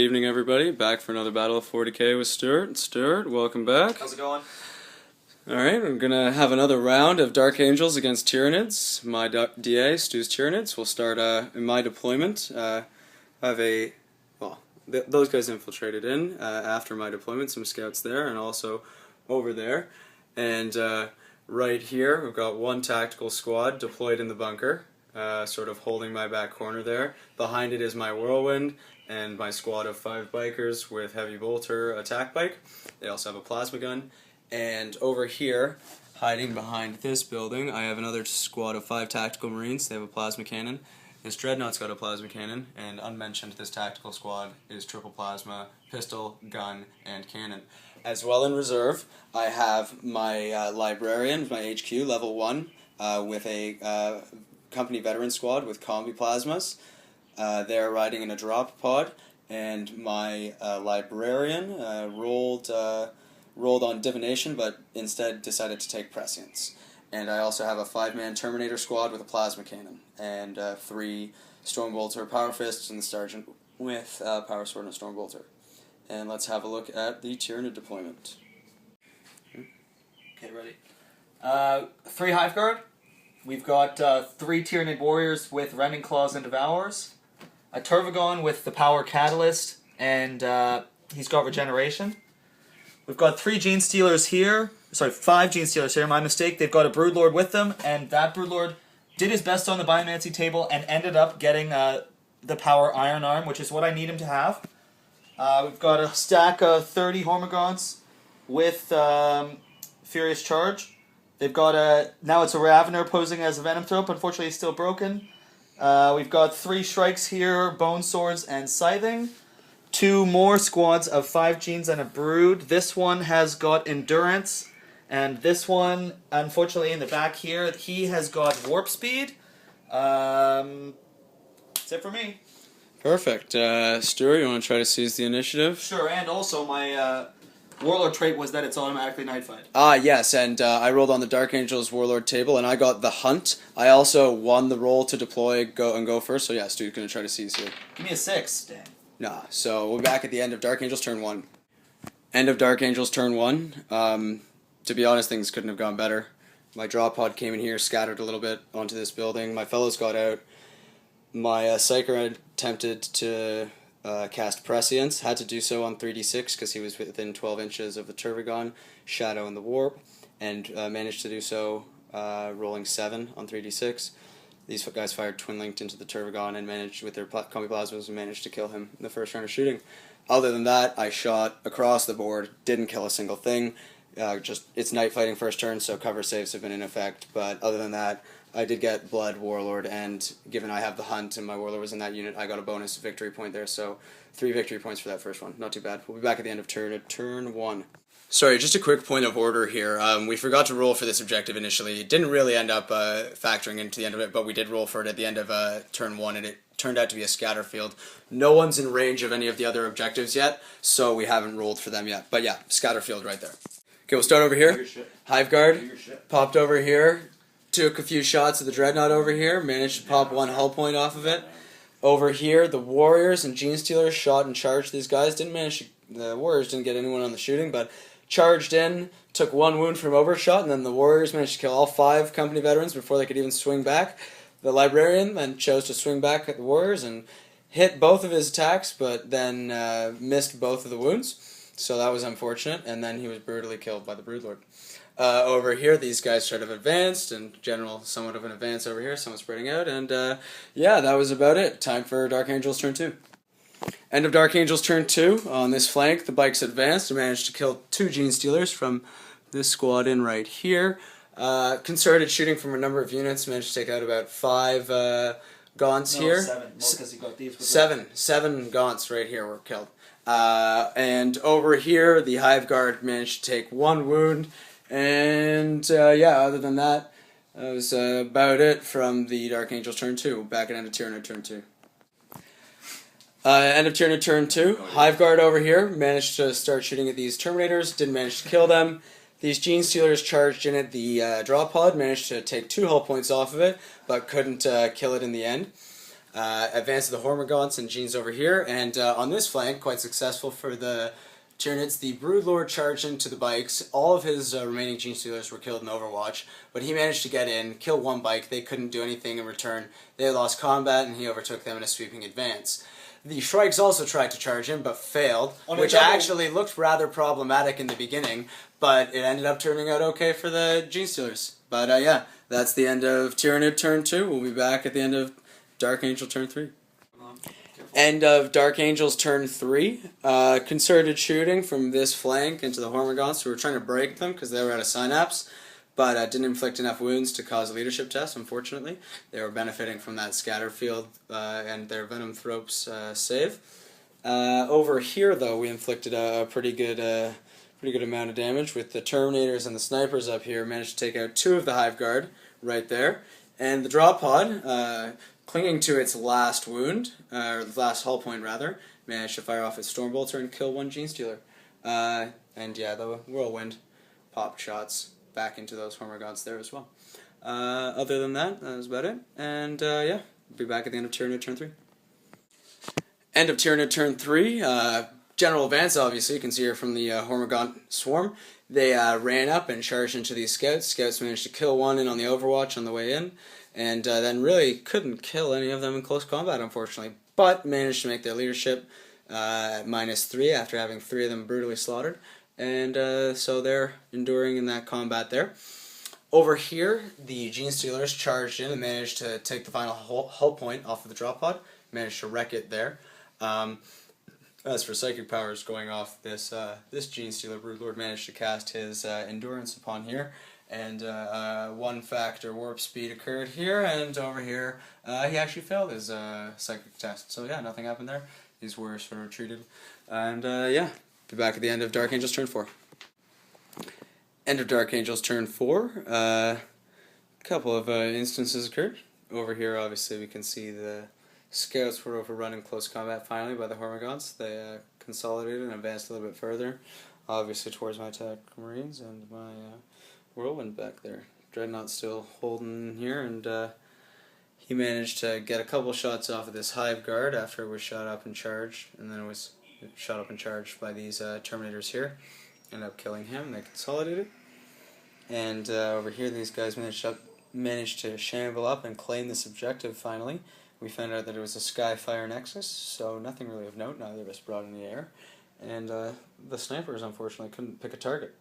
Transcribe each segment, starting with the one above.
evening, everybody. Back for another battle of 40k with Stuart. Stuart, welcome back. How's it going? Alright, we're going to have another round of Dark Angels against Tyranids. My DA, Stu's Tyranids. We'll start in my deployment. I have those guys infiltrated in after my deployment. Some scouts there and also over there. And right here, we've got one tactical squad deployed in the bunker. Sort of holding my back corner there. Behind it is my whirlwind and my squad of 5 bikers with heavy bolter attack bike. They also have a plasma gun. And over here, hiding behind this building, I have another squad of 5 tactical marines. They have a plasma cannon. This dreadnought's got a plasma cannon, and unmentioned, this tactical squad is triple plasma, pistol, gun, and cannon. As well in reserve, I have my librarian, my HQ, level 1, with a company veteran squad with combi plasmas. They're riding in a drop pod, and my librarian rolled on divination, but instead decided to take prescience. And I also have a 5-man Terminator squad with a plasma cannon, and 3 Stormbolter power fists, and the sergeant with power sword and a Stormbolter. And let's have a look at the Tyranid deployment. Okay, ready. 3 Hive Guard. We've got 3 Tyranid warriors with Rending Claws and Devours. A Turvagon with the Power Catalyst, and he's got Regeneration. We've got 3 Gene Stealers here. Sorry, 5 Gene Stealers here, my mistake. They've got a Broodlord with them, and that Broodlord did his best on the Biomancy table and ended up getting the Power Iron Arm, which is what I need him to have. We've got a stack of 30 Hormigons with Furious Charge. They've got now it's a Ravener posing as a Venom Thrope. Unfortunately, he's still broken. We've got 3 Shrikes here, Bone Swords and Scything. 2 more squads of 5 Genes and a Brood. This one has got Endurance, and this one, unfortunately, in the back here, he has got Warp Speed. That's it for me. Perfect. Stuart, you want to try to seize the initiative? Sure, and also my Warlord trait was that it's automatically Nightfight. Ah, yes, and I rolled on the Dark Angels Warlord table, and I got the Hunt. I also won the roll to deploy, go first, so yeah, Stu's going to try to seize here. Give me a 6. Dang. Nah, so we're back at the end of Dark Angels turn 1. End of Dark Angels turn 1. To be honest, things couldn't have gone better. My drop pod came in here, scattered a little bit onto this building. My fellows got out. My Psyker attempted to cast Prescience, had to do so on 3d6 because he was within 12 inches of the Turvagon, Shadow, and the Warp, and managed to do so rolling 7 on 3d6. These guys fired twin-linked into the Turvagon and managed, with their combi plasmas, and managed to kill him in the first round of shooting. Other than that, I shot across the board, didn't kill a single thing. It's night fighting first turn, so cover saves have been in effect. But other than that, I did get Blood Warlord, and given I have the Hunt and my Warlord was in that unit, I got a bonus victory point there. So 3 victory points for that first one. Not too bad. We'll be back at the end of turn 1. Sorry, just a quick point of order here. We forgot to roll for this objective initially. It didn't really end up factoring into the end of it, but we did roll for it at the end of turn 1, and it turned out to be a scatter field. No one's in range of any of the other objectives yet, so we haven't rolled for them yet. But yeah, scatter field right there. Okay, we'll start over here. Hive Guard popped over here, took a few shots of the Dreadnought over here, managed to pop 1 hull point off of it. Over here, the Warriors and Gene Stealers shot and charged these guys. The Warriors didn't get anyone on the shooting, but charged in, took 1 wound from overshot, and then the Warriors managed to kill all 5 company veterans before they could even swing back. The Librarian then chose to swing back at the Warriors and hit both of his attacks, but then missed both of the wounds, so that was unfortunate, and then he was brutally killed by the Broodlord. Over here, these guys sort of advanced, and general somewhat of an advance over here, somewhat spreading out, and yeah, that was about it. Time for Dark Angels turn 2. End of Dark Angels turn 2. On this flank, the bikes advanced and managed to kill 2 Gene Stealers from this squad in right here. Concerted shooting from a number of units, managed to take out about 5 Gaunts here. 7. Well, because you got these with 7 Gaunts right here were killed. And over here, the Hive Guard managed to take 1 wound. And yeah, other than that, that was about it from the Dark Angels turn 2. Back at End of Tyranid turn 2. End of Tyranid turn 2. Hive Guard over here managed to start shooting at these Terminators, didn't manage to kill them. These Gene Stealers charged in at the drop pod, managed to take 2 hull points off of it, but couldn't kill it in the end. Advanced the Hormagaunts and Genes over here, and on this flank, quite successful for the Tyranids. The Broodlord charged into the bikes. All of his remaining Gene Stealers were killed in Overwatch, but he managed to get in, kill one bike. They couldn't do anything in return. They lost combat, and he overtook them in a sweeping advance. The Shrikes also tried to charge him, but failed, which actually looked rather problematic in the beginning, but it ended up turning out okay for the Gene Stealers. But yeah, that's the end of Tyranid turn 2. We'll be back at the end of Dark Angel turn 3. End of Dark Angel's turn 3. Concerted shooting from this flank into the Hormagaunts. We were trying to break them because they were out of synapse, but didn't inflict enough wounds to cause a leadership test, unfortunately. They were benefiting from that scatter field and their Venom Thropes save. Over here, though, we inflicted a pretty good amount of damage with the Terminators and the Snipers up here. Managed to take out 2 of the Hive Guard right there. And the Drop Pod, clinging to its last wound, or last hull point rather, managed to fire off its Stormbolter and kill 1 Gene Stealer. And yeah, the Whirlwind popped shots back into those Hormagaunts there as well. Other than that, that was about it. And yeah, we'll be back at the end of Tyranid turn 3. End of Tyranid turn 3. General advance, obviously, you can see here from the Hormagaunt swarm. They ran up and charged into these scouts. Scouts managed to kill 1 in on the Overwatch on the way in, and then really couldn't kill any of them in close combat, unfortunately, but managed to make their leadership at -3 after having 3 of them brutally slaughtered, and so they're enduring in that combat there. Over here, the Gene Stealers charged in and managed to take the final hull point off of the drop pod, managed to wreck it there. As for psychic powers going off, this Gene Stealer Broodlord managed to cast his endurance upon here, and 1-factor warp speed occurred here, and over here he actually failed his psychic test. So yeah, nothing happened there. These warriors sort of retreated, and yeah, be back at the end of Dark Angel's turn 4. End of Dark Angel's turn 4. A couple of instances occurred. Over here, obviously, we can see the Scouts were overrun in close combat finally by the Hormagaunts. They consolidated and advanced a little bit further, obviously towards my Tactical Marines and my Whirlwind back there. Dreadnought still holding here, and he managed to get a couple shots off of this Hive Guard after it was shot up and charged, and then it was shot up and charged by these Terminators here. Ended up killing him, they consolidated. And over here these guys managed to shamble up and claim this objective finally. We found out that it was a Skyfire Nexus, so nothing really of note, neither of us brought in the air. And the snipers, unfortunately, couldn't pick a target.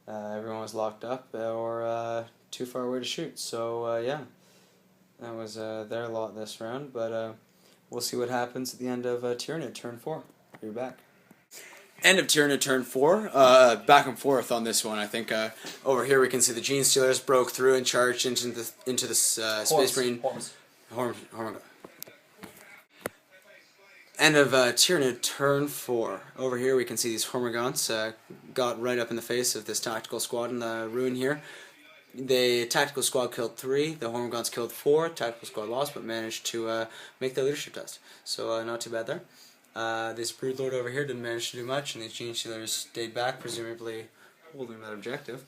Everyone was locked up or too far away to shoot, so yeah, that was their lot this round, but we'll see what happens at the end of Tyranid turn 4. You're back. End of Tyranid turn 4. Back and forth on this one. I think over here we can see the Gene Stealers broke through and charged into the Space Marine. End of Tyranid turn 4. Over here we can see these Hormagaunts got right up in the face of this tactical squad in the ruin here. The tactical squad killed 3, the Hormagaunts killed 4, tactical squad lost, but managed to make their leadership test. So not too bad there. This Broodlord over here didn't manage to do much, and these Gene Stealers stayed back, presumably holding that objective.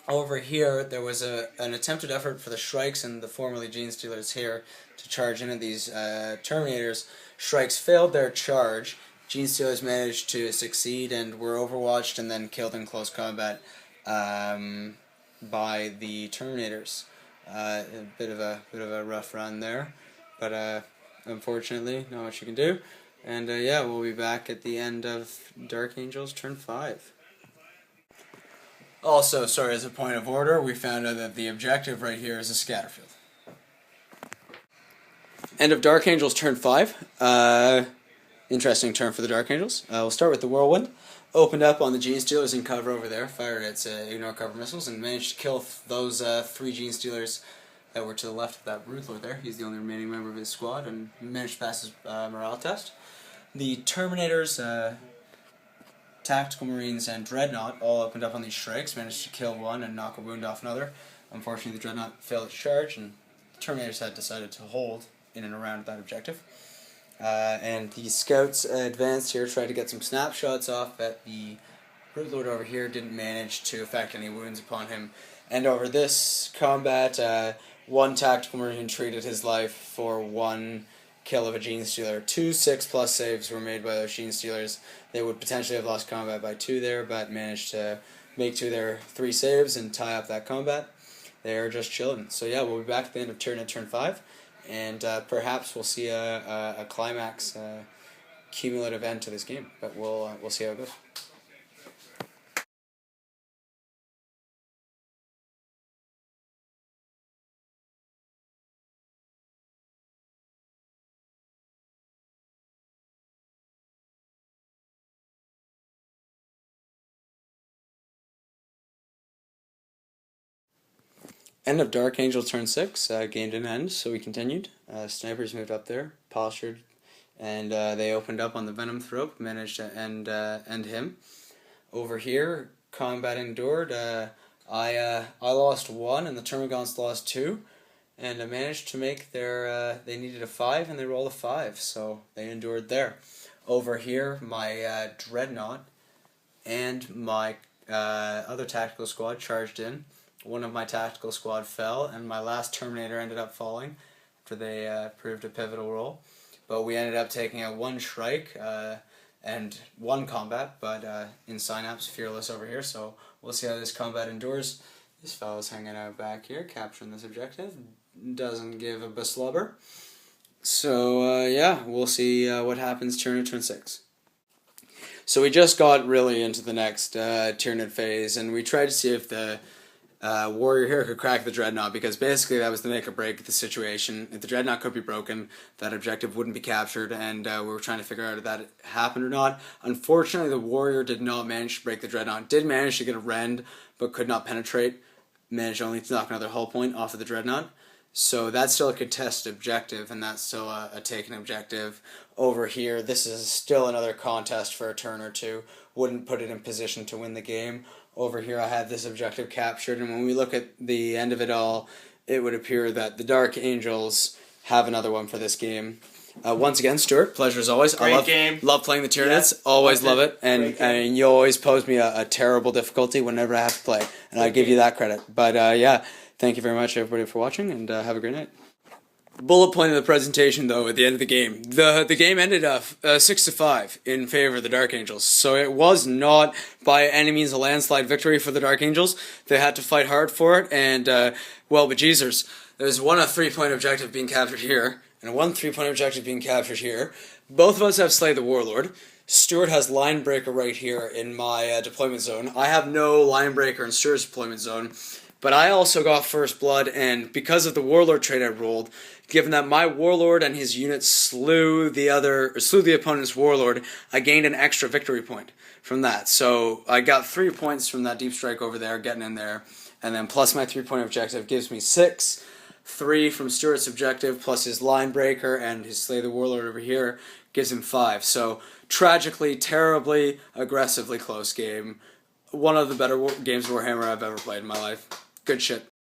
Over here, there was an attempted effort for the Shrikes and the formerly Gene Stealers here to charge into these Terminators. Shrikes failed their charge. Gene Stealers managed to succeed and were overwatched and then killed in close combat by the Terminators. A bit of a rough run there, but unfortunately, not much you can do. And yeah, we'll be back at the end of Dark Angel's turn 5. Also, sorry, as a point of order, we found out that the objective right here is a scatter field. End of Dark Angel's turn 5. Interesting turn for the Dark Angels. We'll start with the Whirlwind. Opened up on the Gene Stealers in cover over there, fired its ignore cover missiles, and managed to kill those 3 Gene Stealers that were to the left of that Broodlord there. He's the only remaining member of his squad, and managed to pass his morale test. The Terminators, Tactical Marines, and Dreadnought all opened up on these Shrikes, managed to kill 1 and knock a wound off another. Unfortunately, the Dreadnought failed its charge, and the Terminators had decided to hold in and around that objective. And the Scouts advanced here, tried to get some snapshots off at the Root Lord over here didn't manage to affect any wounds upon him. And over this combat, one tactical marine traded his life for one kill of a Gene Stealer. 2 6+ saves were made by those Gene Stealers. They would potentially have lost combat by 2 there, but managed to make 2 of their 3 saves and tie up that combat. They're just chilling. So yeah, we'll be back at the end of turn 5, and perhaps we'll see a climax, cumulative end to this game. But we'll see how it goes. End of Dark Angel turn 6, game didn't end, so we continued. Snipers moved up there, postured, and they opened up on the Venom Throat, managed to end him. Over here, combat endured. I lost 1, and the Termagants lost 2, and I managed to make their, they needed a 5, and they rolled a 5, so they endured there. Over here, my Dreadnought and my other tactical squad charged in. One of my tactical squad fell, and my last Terminator ended up falling after they proved a pivotal role. But we ended up taking out 1 Shrike and 1 combat, but in Synapse, Fearless over here, so we'll see how this combat endures. This fellow's hanging out back here, capturing this objective. Doesn't give a beslubber. So, yeah, we'll see what happens turn 6. So we just got really into the next Tyranid phase, and we tried to see if the warrior here could crack the Dreadnought, because basically that was the make or break the situation. If the Dreadnought could be broken, that objective wouldn't be captured, and we were trying to figure out if that happened or not. Unfortunately, the warrior did not manage to break the Dreadnought. Did manage to get a rend, but could not penetrate. Managed only to knock another hull point off of the Dreadnought. So that's still a contested objective, and that's still a taken objective. Over here, this is still another contest for a turn or 2. Wouldn't put it in position to win the game. Over here I have this objective captured, and when we look at the end of it all, it would appear that the Dark Angels have another one for this game. Once again, Stuart, pleasure as always. Great game. Love playing the Tyranids. Yeah, always love it. And you always pose me a terrible difficulty whenever I have to play, and I give you that credit. But yeah, thank you very much, everybody, for watching, and have a great night. Bullet point of the presentation, though, at the end of the game. The game ended up 6-5 in favor of the Dark Angels. So it was not by any means a landslide victory for the Dark Angels. They had to fight hard for it, and, well, bejeezers, there's one 3-point objective being captured here, and one 3-point objective being captured here. Both of us have Slay the Warlord. Stuart has Linebreaker right here in my deployment zone. I have no Linebreaker in Stuart's deployment zone. But I also got First Blood, and because of the Warlord trait I rolled, given that my Warlord and his unit slew the opponent's Warlord, I gained an extra victory point from that. So I got 3 points from that deep strike over there, getting in there, and then plus my 3-point objective gives me 6. 3 from Stuart's objective, plus his Linebreaker and his Slay the Warlord over here gives him 5. So tragically, terribly, aggressively close game. One of the better games of Warhammer I've ever played in my life. Good shit.